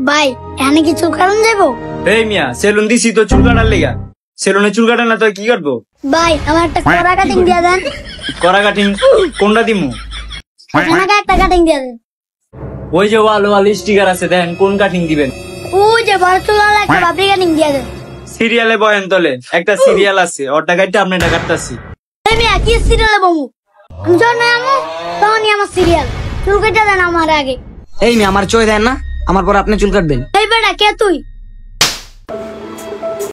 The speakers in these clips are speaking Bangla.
ভাই এখানে কি চুল কাটান যাবো? এই মিয়া সেলুন দিছি তো চুল কাটার লেগা। সেলুনে চুল কাটা না তো কি করবো? ভাই আমার একটা কড়া কাটিং দিয়ে দেন। করা কাটিং কোনটা দিমু? এখানে একটা কাটিং দিয়ে দেন। ওই যে ওয়াল ওয়াল স্টিকার আছে, দেন কোন কাটিং দিবেন? ওই যে বড় চুল একটা বাবরি কাটিং দিয়ে দেন। সিরিয়ালে বয়েন তলে একটা সিরিয়াল আছে, ওটা কাটতে আপনি এটা কাটতাছি। এই মিয়া কি সিরিয়ালে বমু? আমি যখন আমু তখনই আমার সিরিয়াল। চুল কেটে দেন আমার আগে। এই মেয়ে আমার চই দেন না, আমার পর আপনি চুল কাটবেন। এই বেটা কে তুই?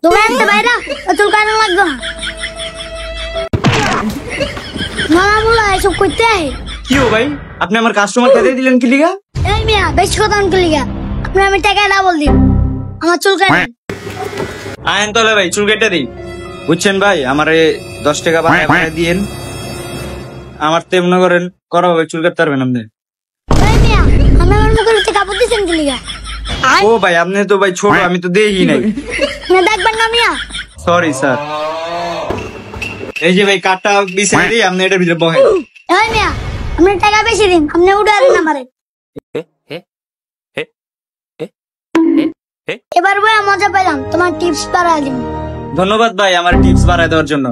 দোকান থেকে বাইরা চুল কাটানো লাগবে না। না বলা এসব করতে আহে। কি ও ভাই, আপনি আমার কাস্টমার খেতে দিলেন কি লিগা? এই মিয়া বেশি কথা আনতে লিগা আপনি আমি টাকা ডাবল দিন। আমার চুল কাটেন। আয়েন তলে ভাই চুল কেটে দিই। বুঝছেন ভাই, আমারে 10 টাকা বাড়ায় দিয়েন। আমার তো মনে করেন করা হবে, চুল কাটতে পারবেন আপনি। এই মিয়া আমি আমার মুখের থেকে কাপড় দিছেন কি লিগা? ও ভাই আপনি তো ভাই ছোট, আমি তো দেখি নাই। না দেখবেন না মিয়া। Sorry sir. এই যে ভাই কাটটা বিছাই দিই, আপনি এটার ভিতরে বহেন। এই মিয়া আপনি টাকা বেশি দিন, আপনি উড়ে দেন আমারে। এবার বই মজা পেলাম, তোমার টিপস পারা দিন। ধন্যবাদ ভাই আমার টিপস বাড়ায় দেওয়ার জন্য।